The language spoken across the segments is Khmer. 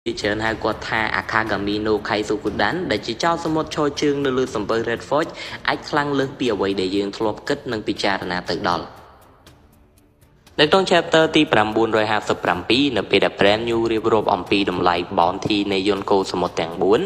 เชิญให้กวดท่าอาคากามิโนไคสุกุดันได้จีเจ้าสมุดโชยจึงในลือสมบูรณ์เรดฟอร์ดไอ้คลังเลือกเปียไว้ได้ยืนทลบกึศนังพิจารณาตึกดอลในตอน chapter ที่950 ในปีดับแบรนด์ยูเรียบรวบอมปีดำไลบอลทีในยนโกสมุดแต่งบุญ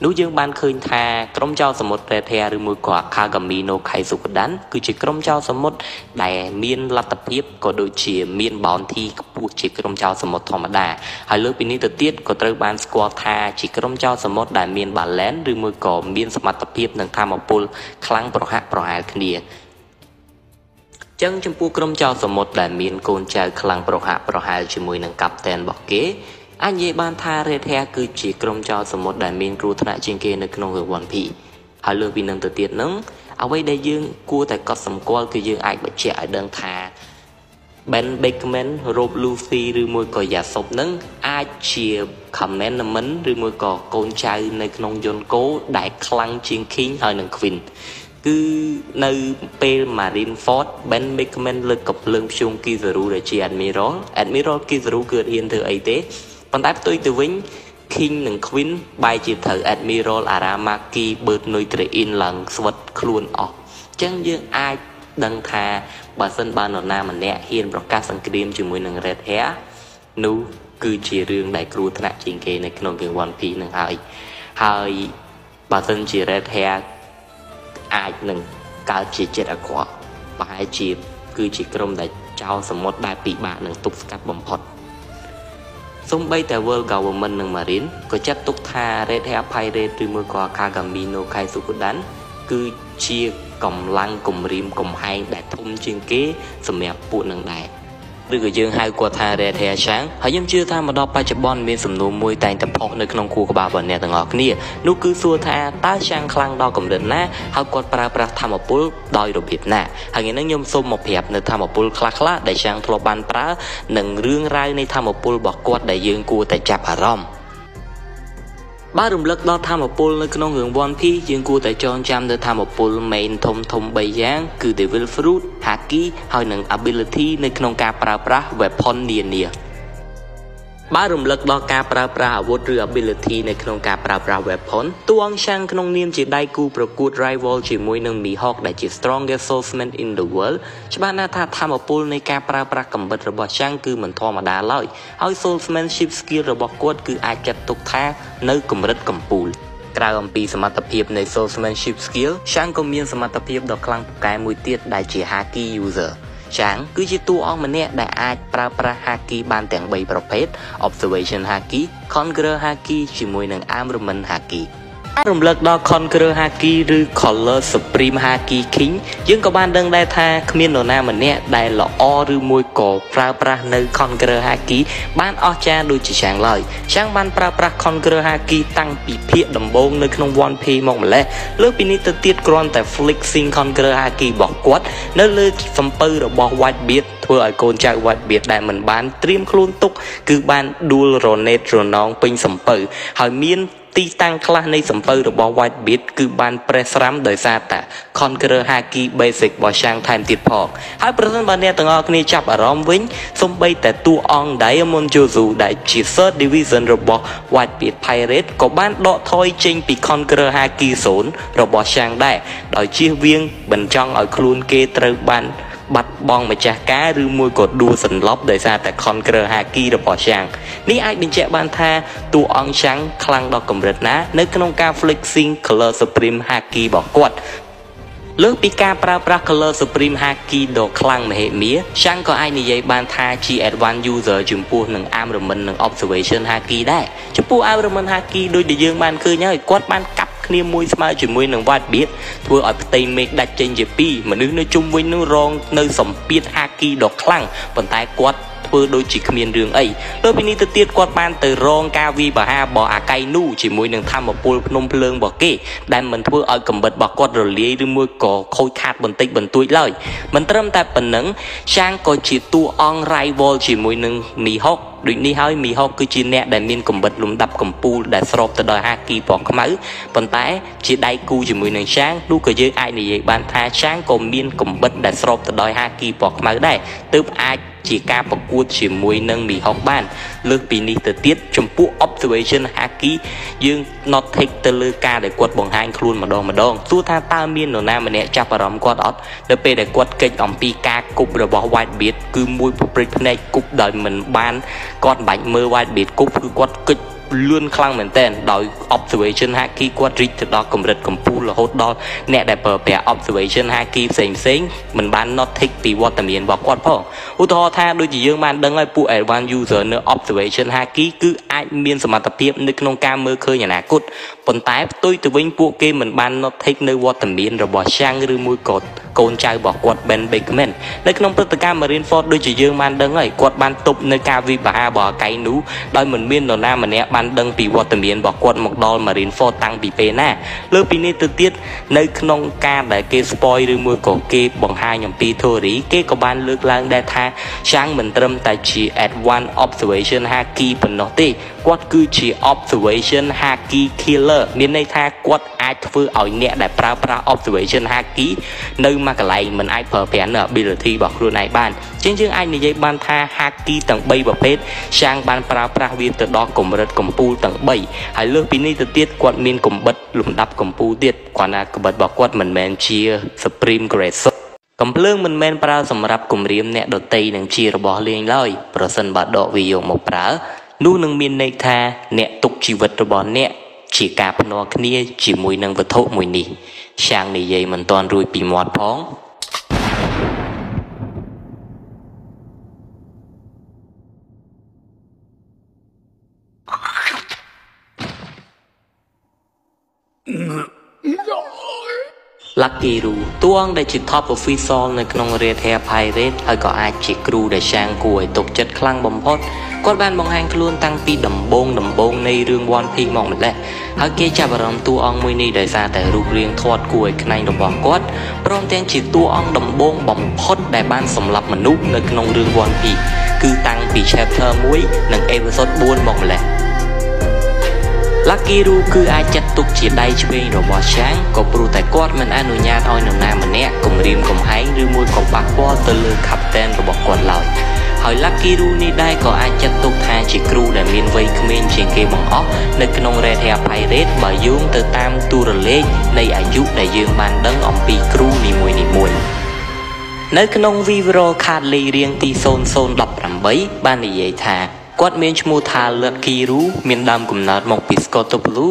นู้ยังบานคืนทากรมเจ้าสมุดเรเทียหรือมือกว่าคากามิโนไคสุกุดันคือจีกรมเจ้าสมุดได้เมียนลัตเพียบก็โดยเฉียเมียนบอลทีกับผู้จีกรมเจ้าสมุดธรรมดาให้เลือกปีนี้ตัวเตี้ยก็ตรึกบานสกอทาจีกรมเจ้าสมุดได้เมียนบาลแลนหรือมือก่อเมียนสมัตเพียบหนึ่งทำมาปุลครั้งประหะประหารคดีจังจมพูกรมเจ้าสมุดได้เมียนโกนใจคลังประหะประหารจมวยหนึ่งกับแตนบอกเก๋อันเยบานทาเรเทียคือจีกรมเจ้าสมุดได้เมียนครูธนาจิงเกในขนมเหือวันพีหาเลือกปีนึงตัวเตี้ยนึงเอาไว้ได้ยืงกูแต่ก็สมควรคือยืงไอ้บัจเจไอ้เดินทาเบนเบกเมนโรบลูฟี่หรือมวยก่อยาศพนึงอาเชียคำแนะนำมันหรือมวยก่อโกนใจในขนมยนโก้ได้คลังจิงคิงหอยหนึ่งควินคือในเปลมารินฟอร์ดเบนเบกเมนเลือกกับเรื่องชงกิซารูได้จีแอดมิรอลกิซารูเกิดเฮียนเธอไอเต้ปันท้ายตัวตัววิ่งคิงหนึ่งควินใบจีเธอแอดมิรอลอารามากีเบิร์ดนุยเตรอินหลังสวัสดิ์ครูนออกจังยังไอดังทาบาสันบานนามันเนี่ยเฮียนประกาศสังเกตจมูกหนึ่งเรดแฮนู้คือจีเรื่องได้ครูธนาจิงเกในขนมเกวันพีหนึ่งหายบาสันจีเรดแฮไอหนึ่งการจีเจ็ดอกว่าปลายจีคือจีกรมได้เจ้าสมมติได้ปีบาหนึ่งตุกสกัดบ่มพอดสมใบแต่เวิร์กาวมันหนึ่งมารินก็จัดตุกทาเรดแฮไพเรตหรือมือกว่าคากามิโนไคสุกุดันคือเชียกำลังกลุ่มริมกลุ่มไฮได้ทุ่มจิงเก้สมัยปูนังได้หรือก็ยังให้กว่าทาเรเทียช้างหายังเชื่อทางมาดอกปัจจุบันมีสำนวนมวยแต่งแต่พอในขนมคูกบาบเนี่ยต่างออกนี่นู่คือส่วนทาตาช้างคลังดอกกำเดินหน้าหากว่าประทำมาปุลดอยระเบียบหน้าหากอย่างนั้นยมส้มมาเพียบในทำมาปุลคลักละได้ช้างทรบันปลาหนึ่งเรื่องไรในทำมาปุลบอกกวดได้ยืงกูแต่จับอารมณ์บ้านรุมเลิกดอทำมาปุลในขนมเหืองบอลพี่ยืงกูแต่จอนจำในทำมาปุลเมนทมใบย่างคือเดวิลฟรูดฮักกี้หอยหนึ่ง ability ในขนมการปราเว็บพอนเนียบ้านรุมเลิกดอการปราอาวุธหรือ ability ในขนมการปราเว็บพอนตัวอังช่างขนมเนียมจีได้กูประกวด rival จีมวยหนึ่งมีฮอกได้จี strongest swordsman in the world ฉบับนั้นถ้าทำมาปุลในการปรากำบัดระบบช่างคือเหมือนทอมาดาเลยเอา swordsmanship skill ระบบกวดคืออาจจะตกท่าในกำรัดกำปูลกล่าวอปีสมรรถภาพใน swordsmanship skill ช่างก็มีสมรรถภาพดอกคลังกายมวยเตี้ยได้จี haki user ช่างคือจีตัวออกมาเนี่ยได้อาจปราฮากีบานแต่งใบประเภท observation haki conqueror haki จีมวยหนึ่ง armament hakiรวมเลิกดอกคอนเกอร์ฮากีหรือ color supreme haki king ยังก็บ้านดังได้ทาขมิ้นโนนามันเนี่ยได้หล่อหรือมวยก่อปราในคอนเกอร์ฮากีบ้านออจาดูจีช่างเลยช่างบ้านปราคอนเกอร์ฮากีตั้งปีเพียดำบงในขนมวันพีมองมาแล้วเลือกปีนี้จะเตี้ยกรอนแต่ flicking คอนเกอร์ฮากีบอกกวดนั่นเลยสัมเปอร์บอก white beard เพื่อไอโกนจาก white beard ได้เหมือนบ้านเตรียมคลุนตุกคือบ้านดูโรเนตโรน้องเป็นสัมเปอร์หอยมีนตีตั้งคลาในสัมเปอร์ระบบ white beard คือบานเปรสรัมโดยซาตะคอนเกอร์ฮากีเบสิกบอช่างไทม์ติดพอกให้ประธานบาเนี่ยต่างออกนี่จับอารมณ์วิ่งสมใบแต่ตัวองไดมอนโจซูได้จีเซอร์ดิวิชั่นระบบ white beard pirate ก็บ้านดอทอยจริงปีคอนเกอร์ฮากีศูนย์ระบบช่างได้โดยเชี่ยเวียงบรรจงเอาคลูนเกตรบันบัดบองมาจากการหรือมวยกดดูสันล็อบโดยซาแต่คอนเกอร์ฮากีระบบช่างนี่ไอ้บินเจบานทาตัวองช่างคลังดอกกำเริดนะในขนมการ flexing color supreme haki บอกกวดเลือกปีการปรา color supreme haki ดอกคลังมาเหตุเมียช่างก็ไอ้นิยายบานทา G advanced user จุ่มปูหนึ่งอาร์มหรือมันหนึ่ง observation haki ได้จุ่มปูอาร์มหรือมัน haki โดยเดี๋ยวยังบานคือเนี่ยกวดบานกับเนียมวยสมาจุ่มมวยหนึ่งวาดเบียดทัวร์อัพเตย์เมกดัดเจนเจปีเหมือนนึกจุ่มมวยนึกรองในสมปีดฮากีดอกคลั่งบนใต้กวดทัวร์โดยจิกเมียนเรื่องไอ้โดยปีนี้เตี้ยกวดบานเตอรองกาวีบ่าฮาบ่ออาไกนู่จุ่มมวยหนึ่งทำมาปูพนมเพลิงบ่อเก้ได้เหมือนทัวร์เอากำบัดบ่อกวดระเลียหรือมวยก่อโคยขาดบนติ๊กบนตุ้ยเลยมันเริ่มแต่ปนหนังช่างก็จีตัวอองไรวอลจุ่มมวยหนึ่งมีฮอกด้วยนี้ให้มีฮอกคือจีเนะได้มีกำบัดลุมดับกำปูได้สอบแต่ดอยฮากีปอกขมือปนแต่จีได้กูจุ่มมวยหนึ่งช่างลูกก็ยื้อไอ้ในบานทาช่างก็มีกำบัดได้สอบแต่ดอยฮากีปอกขมือได้ตึบไอ ជាការប្រកួតជាមួយនឹងមីហុកបានលើសពីនេះទៅទៀតចំពោះ observation haki យើង not take ទៅលើការដែលគាត់បង្ហាញខ្លួនម្ដងទោះថាតើមាននរណាម្នាក់ចាប់អារម្មណ៍គាត់អត់នៅពេលដែលគាត់កិច្ចអំពីការគប់របស់ Whitebeard គឺមួយប្រព្រឹត្តភ្នែកគប់ដោយមិនបានគាត់មិនបាច់មើល Whitebeard គប់គឺគាត់កិច្ចលឿនខ្លាំងមែនទែនដោយ observation haki គាត់រីកទៅដល់កម្រិតកំពូលរហូតដល់អ្នកដែលប្រើប្រាស់ observation haki ផ្សេងមិនបាន not take ពីវត្តមានរបស់គាត់ផងឧទាហរណ៍ថាដូចជាយើងបានដឹងហើយពួក advanced user នៅ observation haki គឺអាចមានសមត្ថភាពនៅក្នុងការមើលឃើញអនាគតប៉ុន្តែផ្ទុយទៅវិញពួកគេមិនបាន not take នៅវត្តមានរបស់ Shang ឬមួយក៏កូនចៅរបស់គាត់ Ben Beckman នៅក្នុងព្រឹត្តិការណ៍ Marineford ដូចជាយើងបានដឹងហើយគាត់បានទប់នៅការវិវហារបស់ Akainu ដោយមិនមាននរណាម្នាក់បានដឹងពីវត្តមានរបស់គាត់មកដល់ Marineford តាំងពីពេលណាលើពីនេះទៅទៀតនៅក្នុងការដែលគេ spoil ឬមួយក៏គេបង្ហាញអំពី theory គេក៏បានលើកឡើងដែរថា Shang មិនត្រឹមតែជា advanced observation haki ប៉ុណ្ណោះទេគាត់គឺជា observation haki killer មានន័យថាគាត់អាចធ្វើឲ្យអ្នកដែលប្រើប្រាស់ observation haki នៅមួយកន្លែងមិនអាចប្រើប្រាស់នៅ ability របស់ខ្លួនឯងបានជាងយើងអាចនិយាយបានថា haki ទាំង3ប្រភេទ Shang បានប្រើប្រាស់វាទៅដល់កម្រិតកំពូលទាំង3ហើយលើសពីនេះទៅទៀតគាត់មានកំបិតលំដាប់កំពូលទៀតគាត់ណាកំបិតរបស់គាត់មិនមែនជា supreme grade កំភ្លើងមិនមែនប្រើសម្រាប់គំរាមអ្នកដតីនឹងជារបស់លេងឡើយប្រសិនបើដកវាយកមកប្រើនោះនឹងមានន័យថាអ្នកទុកជីវិតរបស់អ្នកជាការភ្នាល់គ្នាជាមួយនឹងវត្ថុមួយនេះឆាងនិយាយមិនទាន់រួចពីមាត់ផងLucky Ru តួអង្គដែលជា Top Official នៅក្នុង Red Hair Pirate ហើយក៏អាចជាគ្រូដែលឆាងគួរឲ្យទុកចិត្តខ្លាំងបំផុតគាត់បានបង្ហាញខ្លួនតាំងពីដំបូងនៃរឿង One Piece មកម្ល៉េះហើយគេចាប់អារម្មណ៍តួអង្គមួយនេះដោយសារតែរូបរាងធាត់គួរឲ្យខ្លាញ់របស់គាត់ព្រមទាំងជាតួអង្គដំបូងបំផុតដែលបានសម្លាប់មនុស្សនៅក្នុងរឿង One Piece គឺតាំងពី Chapter 1 និង Episode 4 មកម្ល៉េះLucky Ru គឺអាចចាត់ទុកជាដៃឆ្វេងរបស់ Shang ក៏ព្រោះតែគាត់មិនអនុញ្ញាតឲ្យនរណាម្នាក់គំរាមកំហែងឬមួយក៏ប៉ះពាល់ទៅលើ Captain របស់គាត់ឡើយហើយ Lucky Ru នេះដែរក៏អាចចាត់ទុកថាជាគ្រូដែលមានវ័យក្មេងជាងគេបង្អស់នៅក្នុង Red Hair Pirate បើយោងទៅតាមតួរលេខនៃអាយុដែលយើងបានដឹងអំពីគ្រូនីមួយៗនៅក្នុង Vivero Card លេខរៀងទី0018បាននិយាយថាគាត់មានឈ្មោះថា Lucky Ru មានដើមកំណើតមកពី Scotland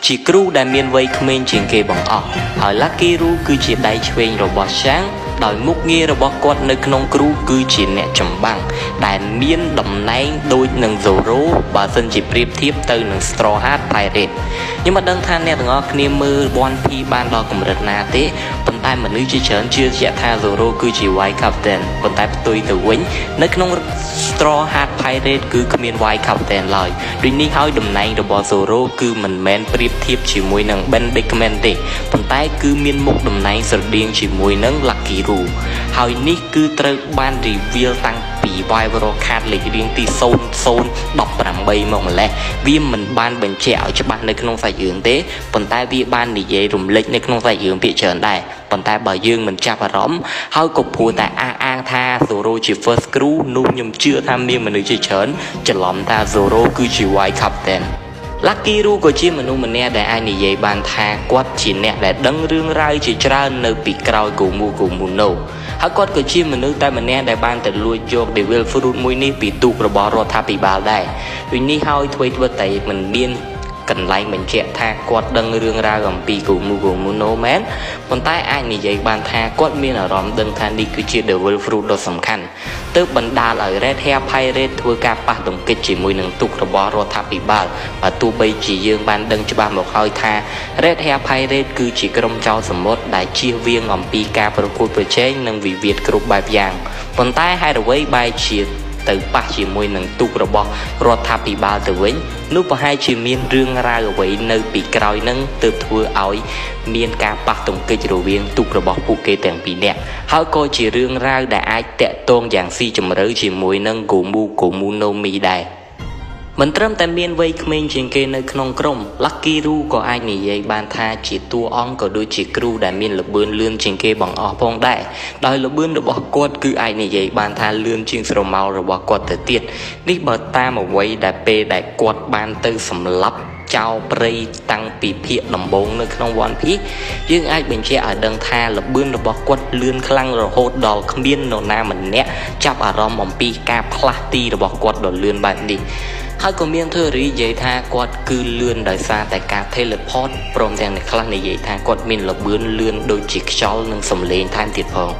ជាគ្រូដែលមានវ័យក្មេងជាងគេបង្អស់ហើយ Lucky Ru គឺជាដៃឆ្វេងរបស់ Shang ដោយមុខងាររបស់គាត់នៅក្នុងគ្រូគឺជាអ្នកចម្បាំងដែលមានតំណែងដូចនឹង Zoro បើសិនជាប្រៀបធៀបទៅនឹង Straw Hat Pirate ខ្ញុំមិនដឹងថាអ្នកទាំងអស់គ្នាមើល One Piece បានដល់កម្រិតណាទេប៉ុន្តែមនុស្សជាច្រើនជឿជាក់ថា Zoro គឺជា White Captain ប៉ុន្តែផ្ទុយទៅវិញនៅក្នុង Straw Hat Pirate គឺគ្មាន White Captain ឡើយដូចនេះហើយតំណែងរបស់ Zoro គឺមិនមែនប្រៀបធៀបជាមួយនឹង Ben Beckman ទេប៉ុន្តែគឺមានមុខតំណែងស្រដៀងជាមួយនឹង Lucky Ru ហើយនេះគឺត្រូវបាន reveal តាំងពី Vivero Card លេខរៀងទី0018មកម្ល៉េះវាមិនបានបញ្ជាក់ឲ្យច្បាស់នៅក្នុងសាច់រឿងទេប៉ុន្តែវាបាននិយាយរំលេចនៅក្នុងសាច់រឿងភាគច្រើនដែរប៉ុន្តែបើយើងមិនចាប់អារម្មណ៍ហើយក៏ព្រោះតែអះអាងថា Zoro ជា First Crew នោះខ្ញុំជឿថាមានមនុស្សជាច្រើនច្រឡំថា Zoro គឺជា White Captain Lucky Ru ក៏ជាមនុស្សម្នាក់ដែលអាចនិយាយបានថាគាត់ជាអ្នកដែលដឹងរឿងរ៉ាវជាច្រើននៅពីក្រោយ Gomu no ហើយគាត់ក៏ជាមនុស្សតែម្នាក់ដែលបានទៅលួចយក Devil Fruit មួយនេះពីទូករបស់រដ្ឋាភិបាលដែរដូចនេះហើយធ្វើតែមិនមានកន្លែងបញ្ជាក់ថាគាត់ដឹងរឿងរ៉ាវអំពី Gomu no មែនប៉ុន្តែអាចនិយាយបានថាគាត់មានអារម្មណ៍ដឹងថានេះគឺជា Devil Fruit ដ៏សំខាន់ទើបបណ្ដាលឲ្យ Red Hair Pirate ធ្វើការប៉ះទង្គិចជាមួយនឹងទូករបស់រដ្ឋាភិបាលបើទោះបីជាយើងបានដឹងច្បាស់មកហើយថា Red Hair Pirate គឺជាក្រុមចោរសមុទ្រដែលជៀសវាងអំពីការប្រកួតប្រជែងនិងវិវាទគ្រប់បែបយ៉ាងប៉ុន្តែហេតុអ្វីបែរជាទៅប៉ះជាមួយនឹងទូករបស់រដ្ឋាភិបាលទៅវិញនោះប្រហែលជាមានរឿងរ៉ាវអ្វីនៅពីក្រោយនឹងទើបធ្វើឲ្យមានការប៉ះទង្គិចរវាងទូករបស់ពួកគេទាំងពីរនាក់ហើយក៏ជារឿងរ៉ាវដែលអាចតាក់ទងយ៉ាងស៊ីជម្រៅជាមួយនឹង Gomu no Mi ដែរ មិនត្រឹមតែមានវ័យក្មេងជាងគេនៅក្នុងក្រុម Lucky Ru ក៏អាចនិយាយបានថាជាតួអង្គក៏ដូចជាគ្រូដែលមានល្បឿនលឿនជាងគេបង្អស់ផងដែរដោយល្បឿនរបស់គាត់គឺអាចនិយាយបានថាលឿនជាងស្រមោលរបស់គាត់ទៅទៀតនេះបើតាមអ្វីដែលពេលដែលគាត់បានទៅសម្លាប់ចៅព្រៃតាំងពីភាគដំបូងនៅក្នុង One Piece យើងអាចបញ្ជាក់ឲ្យដឹងថាល្បឿនរបស់គាត់លឿនខ្លាំងរហូតដល់គ្មាននរណាម្នាក់ចាប់អារម្មណ៍អំពីការផ្លាស់ទីរបស់គាត់ដ៏លឿនបែបនេះហើយក៏មានធ្វើរីនិយាយថាគាត់គឺលឿនដោយសារតែការ teleport ព្រមទាំងអ្នកខ្លះនិយាយថាគាត់មានល្បឿនលឿនដូចជាខ្យល់និងសំឡេងថែមទៀតផង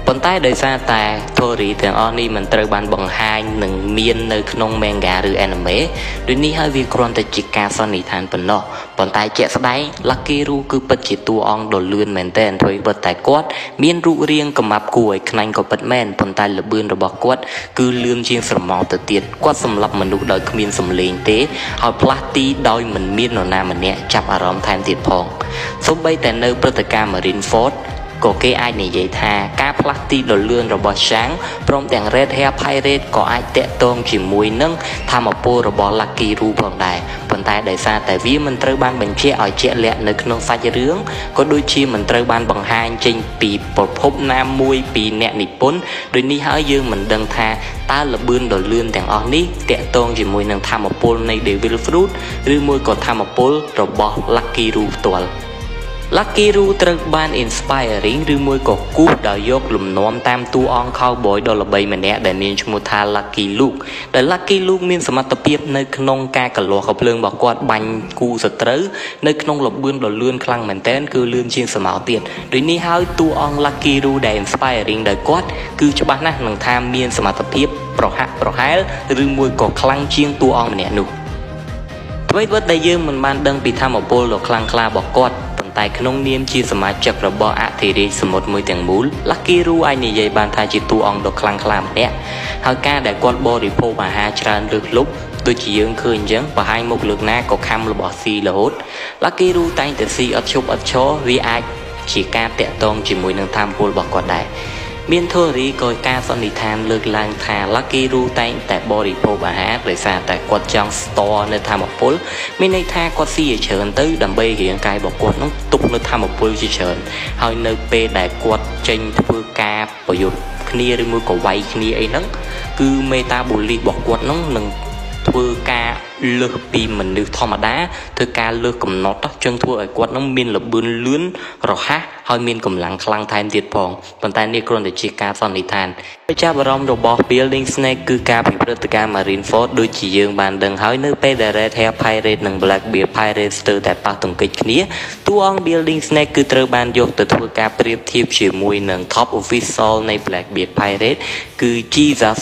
ប៉ុន្តែដោយសារតែ theory ទាំងអស់នេះមិនត្រូវបានបង្ហាញនិងមាននៅក្នុង manga ឬ anime ដូចនេះហើយវាគ្រាន់តែជាការសន្និដ្ឋានប៉ុណ្ណោះប៉ុន្តែជាក់ស្ដែង Lucky Ru គឺពិតជាតួអង្គដ៏លឿនមែនទែនព្រោះពិតតែគាត់មានរូបរាងកម្មាប់គួរឲ្យខ្លាញ់ក៏ពិតមែនប៉ុន្តែល្បឿនរបស់គាត់គឺលឿនជាងស្រមោលទៅទៀតគាត់សម្លាប់មនុស្សដោយគ្មានសំឡេងទេហើយផ្លាស់ទីដោយមិនមាននរណាម្នាក់ចាប់អារម្មណ៍ថែមទៀតផងសូម្បីតែនៅព្រឹត្តិការណ៍ Marinefordក៏គេអាចនិយាយថាការផ្លាស់ទីដ៏លឿនរបស់ Shanks ព្រមទាំង Red Hair Pirate ក៏អាចតាក់ទងជាមួយនឹងធម្មពលរបស់ Lucky Ru ផងដែរប៉ុន្តែដោយសារតែវាមិនត្រូវបានបញ្ជាក់ឲ្យជាក់លាក់នៅក្នុងសាច់រឿងក៏ដូចជាមិនត្រូវបានបង្ហាញចេញពីប្រភពណាមួយពីអ្នកនិពន្ធដូចនេះហើយយើងមិនដឹងថាតើល្បឿនដ៏លឿនទាំងអស់នេះតាក់ទងជាមួយនឹងធម្មពលនៃ Devil Fruit ឬមួយក៏ធម្មពលរបស់ Lucky Ru ផ្ទាល់ Lucky Ru ត្រូវបាន inspiring ឬមួយក៏គូសដោយយកលំនាំតាមតួអង្គ cowboy ដ៏ល្បីម្នាក់ដែលមានឈ្មោះថា Lucky Luke ដែល Lucky Luke មានសមត្ថភាពនៅក្នុងការកលាស់កាភ្លើងរបស់គាត់បាញ់គូសត្រូវនៅក្នុងល្បឿនដ៏លឿនខ្លាំងមែនទែនគឺលឿនជាងស្រមោលទៀតដូចនេះហើយតួអង្គ Lucky Ru ដែល inspiring ដោយគាត់គឺច្បាស់ណាស់នឹងថាមានសមត្ថភាពប្រហាក់ប្រហែលឬមួយក៏ខ្លាំងជាងតួអង្គម្នាក់នោះអ្វីដែលយើងមិនបានដឹងពីធម្មពលដ៏ខ្លាំងក្លារបស់គាត់តែក្នុងនាមជាសមាជិករបស់អធិរាជសមុទ្រមួយទាំងមូល Lucky Ru អាចនិយាយបានថាជាតួអង្គដ៏ខ្លាំងក្លាម្នាក់ហើយការដែលគាត់បរិភោគអាហារច្រើនលើសលប់ដូចជាយើងឃើញអញ្ចឹងបង្ហាញមុខលើកណាក៏ខំរបស់ស៊ីរហូត Lucky Ru តែងតែស៊ីអត់ឈប់អត់ឈរវាអាចជាការតាក់ទងជាមួយនឹងធម៌ពលរបស់គាត់ដែរមាន theory ក៏ការសន្និដ្ឋានលើកឡើងថា Lucky Ru តែងតែបរិភោគអាហារដោយសារតែគាត់ចង់ store នៅធម៌ពលមានន័យថាគាត់ស៊ីឲ្យច្រើនទៅដើម្បីរាងកាយរបស់គាត់នឹងទុកនៅធម៌ពលជាច្រើនហើយនៅពេលដែលគាត់ចេញធ្វើការប្រយុទ្ធគ្នាឬមួយក៏វាយគ្នាអីហ្នឹងគឺ metabolic របស់គាត់នឹងធ្វើការលើសពីមនុស្សធម្មតាធ្វើការលើសកំណត់ចឹងធ្វើឲ្យគាត់នឹងមានល្បឿនលឿនរហ័សហើយមានកម្លាំងខ្លាំងថែមទៀតផងប៉ុន្តែនេះគ្រាន់តែជាការសន្និដ្ឋានចាប់អារម្មណ៍របស់ Building Snake គឺការពិព្រឹត្តិការណ៍ Marineford ដូចជាយើងបានដឹងហើយនៅពេលដែល Red Hair Pirate និង Blackbeard Pirate ស្ទើរតែប៉ះទង្គិចគ្នាតួអង្គ Building Snake គឺត្រូវបានយកទៅធ្វើការប្រៀបធៀបជាមួយនឹង Top Official នៃ Blackbeard Pirate គឺ Jesus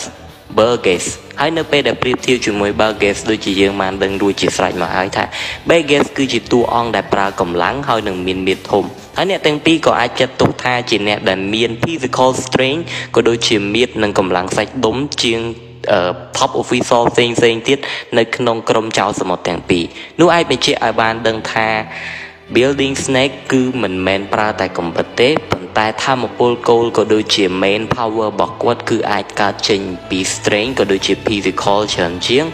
Burgess ហើយនៅពេលដែលប្រៀបធៀបជាមួយ Burgess ដូចជាយើងបានដឹងរួចជាស្រេចមកហើយថា Burgess គឺជាតួអង្គដែលប្រើកម្លាំងហើយនឹងមានមាឌធំហើយអ្នកទាំងពីរក៏អាចចាត់ទុកថាជាអ្នកដែលមាន physical strength ក៏ដូចជាមាឌនិងកម្លាំងសាច់ដុំជាងtop official ផ្សេងទៀតនៅក្នុងក្រុមចៅសមុទ្រទាំងពីរនោះអាចបញ្ជាក់ឲ្យបានដឹងថា Building Snake គឺមិនមែនប្រើតែកំបិតទេប៉ុន្តែធម៌ពលគោលក៏ដូចជា main power របស់គាត់គឺអាចកើតចេញពី strength ក៏ដូចជា physical ច្រើនជាង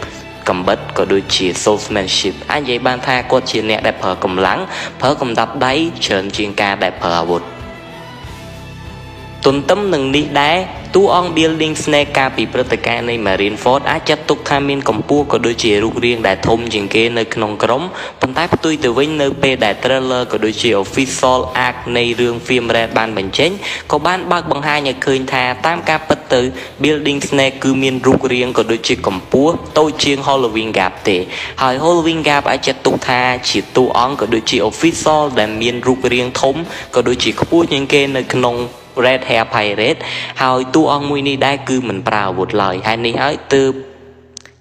កំបិតក៏ដូចជា swordsmanship អាចនិយាយបានថាគាត់ជាអ្នកដែលប្រើកម្លាំងប្រើកំដាប់ដៃច្រើនជាងការដែលប្រើអាវុធទន្ទឹមនឹងនេះដែរតួអង្គ Building Snake កាលពីព្រឹត្តិការណ៍នៃ Marineford អាចចាត់ទុកថាមានកម្ពស់ក៏ដូចជារូបរាងដែលធំជាងគេនៅក្នុងក្រុមប៉ុន្តែផ្ទុយទៅវិញនៅពេលដែល trailer ក៏ដូចជា official arc នៃរឿង Film Red បានបញ្ចេញក៏បានបើកបង្ហាញឲ្យឃើញថាតាមការពិតទៅ Building Snake គឺមានរូបរាងក៏ដូចជាកម្ពស់តូចជាង Halloween Gap ទេហើយ Halloween Gap អាចចាត់ទុកថាជាតួអង្គក៏ដូចជា official ដែលមានរូបរាងធំក៏ដូចជាខ្ពស់ជាងគេនៅក្នុងRed Hair Pirate ហើយតួអង្គមួយនេះដែរគឺមិនប្រើអាវុធឡើយហើយនេះហើយទើប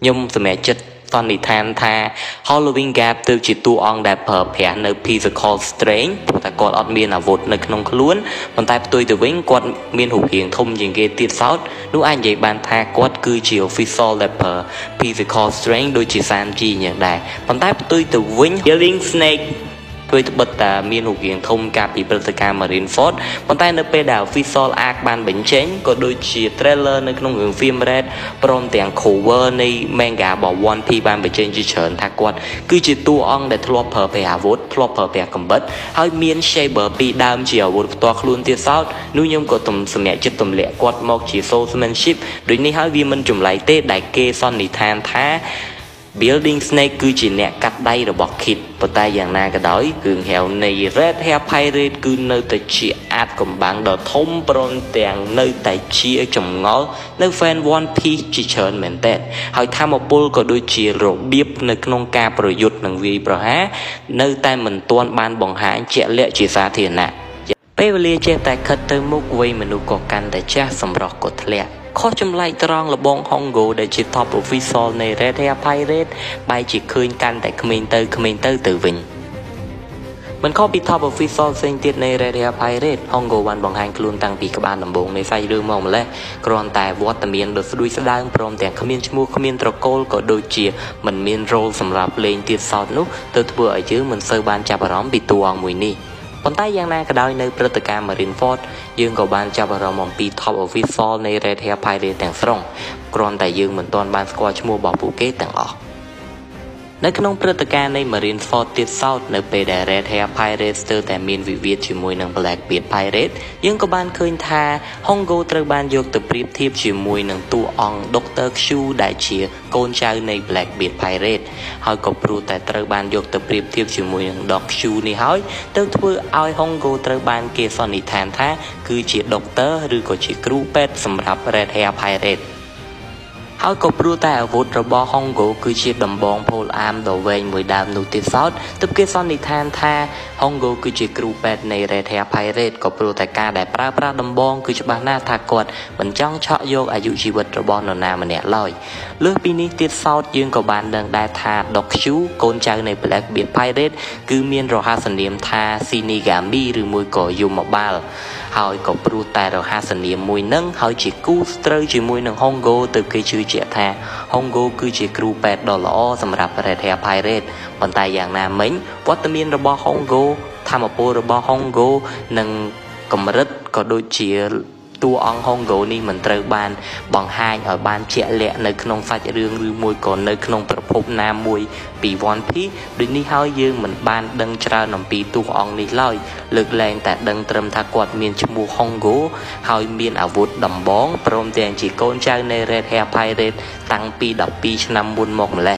ខ្ញុំសម្រេចចិត្តសន្និដ្ឋានថា Halloween Gap ទើបជាតួអង្គដែលប្រើប្រាស់នៅ physical strength ព្រោះតែគាត់អត់មានអាវុធនៅក្នុងខ្លួនប៉ុន្តែផ្ទុយទៅវិញគាត់មានរូបរាងធំជាងគេទៀតសោតនោះអាចនិយាយបានថាគាត់គឺជា official ដែលប្រើ physical strength ដូចជា Sanji យ៉ាងដែរប៉ុន្តែផ្ទុយទៅវិញ Building Snake với bật miền hụt hiện thông cả bị bật cả Marineford còn tại nơi pe đảo Visual Arc ban bình chén có đôi chia trailer nơi trong hướng phim Red prom tiếng cover này manga bỏ One Piece ban bình chén chỉ chởn thạc quạt cứ chỉ tu ong để thua phở về hà vốt thua phở về cầm bớt hơi miền shaper pi đam chiều vụt toa luôn tiết sau nuôi nhôm của tụm sầm nhẹ chất tụm lẹ quạt mọc chỉ showmanship đối với hai vì mình chủng lại tết đại kê son nị than thá Building Snake គឺជាអ្នកកាត់ដៃរបស់ Kid ប៉ុន្តែយ៉ាងណាក៏ដោយរឿងហែវនៃ Red Hair Pirate គឺនៅតែជាអាចកំបាំងដ៏ធំព្រមទាំងនៅតែជាចម្ងល់នៅ fan One Piece ជាច្រើនមែនទែនហើយធម្មពលក៏ដូចជារបៀបនៅក្នុងការប្រយុទ្ធនឹងវាយប្រហារនៅតែមិនទាន់បានបង្ហាញជាក់លាក់ជាសាធារណៈពេលវេលាចេះតែខិតទៅមុខវ័យមនុស្សក៏កាន់តែចាស់សម្រស់ក៏ធ្លាក់ខុសចម្លែកត្រង់លបង Hongo ដែលជា Top Official នៃ Red Hair Pirate បែរជាឃើញកាន់តែក្មេងទៅវិញមិនខុសពី Top Official ផ្សេងទៀតនៃ Red Hair Pirate Hongo បានបង្ហាញខ្លួនតាំងពីក្បាលដំបូងនៃសាច់រឿងមកម្លេះគ្រាន់តែវត្តមានដ៏ស្ដួយស្ដើងព្រមទាំងគ្មានឈ្មោះគ្មានត្រកូលក៏ដូចជាមិនមាន role សម្រាប់លេងទៀតសោតនោះទៅធ្វើឲ្យយើងមិនសូវបានចាប់អារម្មណ៍ពីតួអង្គមួយនេះប៉ុន្តែយ៉ាងណាក៏ដោយនៅព្រឹត្តិការណ៍ Marineford យើងក៏បានចាប់អារម្មណ៍អំពី Top Official នៃ Red Hair Pirate ទាំងស្រុងគ្រាន់តែយើងមិនទាន់បានស្គាល់ឈ្មោះរបស់ពួកគេទាំងអស់នៅក្នុងព្រឹត្តិការណ៍នៃ Marineford ទៀតសោតនៅពេលដែល Red Hair Pirate ស្ទើរតែមានវិវាទជាមួយនឹង Blackbeard Pirate យើងក៏បានឃើញថា Hongo ត្រូវបានយកទៅប្រៀបធៀបជាមួយនឹងតួអង្គ Dr. Q ដែលជាកូនចៅនៃ Blackbeard Pirate ហើយក៏ព្រោះតែត្រូវបានយកទៅប្រៀបធៀបជាមួយនឹង Dr. Q នេះហើយទៅធ្វើឲ្យ Hongo ត្រូវបានគេសន្និដ្ឋានថាគឺជា Doctor ឬក៏ជាគ្រូពេទ្យសម្រាប់ Red Hair Pirateហើយក៏ព្រោះតែអាវុធរបស់ Hongo គឺជាដំបង Pole Arm ដ៏វែងមួយដើមនោះទៀតសោតទើបគេសន្និដ្ឋានថា Hongo គឺជាគ្រូពេទ្យនៃ Red Hair Pirate ក៏ព្រោះតែការដែលប្រើប្រាស់ដំបងគឺច្បាស់ណាស់ថាគាត់មិនចង់ឆក់យកអាយុជីវិតរបស់នរណាម្នាក់ឡើយលើសពីនេះទៀតសោតយើងក៏បានដឹងដែរថា Doc Q កូនចៅនៃ Blackbeard Pirate គឺមានរហស្សនាមថា Shinigami ឬមួយក៏យមបាលហើយក៏ព្រោះតែរហស្សនាមមួយនឹងហើយជាគូស្ត្រូវជាមួយនឹង Hongo ទៅគេជឿជាក់ថា Hongo គឺជាគ្រូពេទ្យដ៏ល្អសម្រាប់ Red Hair Pirate ប៉ុន្តែយ៉ាងណាមិញវត្តមានរបស់ Hongo ធម្មពលរបស់ Hongo និងកម្រិតក៏ដូចជាតួអង្គ Hongo នេះមិនត្រូវបានបង្ហាញឲ្យបានជាក់លាក់នៅក្នុងសាច់រឿងឬមួយក៏នៅក្នុងប្រភពណាមួយពី One Piece ដូចនេះហើយយើងមិនបានដឹងច្រើនអំពីតួអង្គនេះឡើយលើកលែងតែដឹងត្រឹមថាគាត់មានឈ្មោះ Hongo ហើយមានអាវុធដំបងព្រមទាំងជាកូនចៅនៃ Red Hair Pirate តាំងពី12ឆ្នាំមុនមកម្លេះ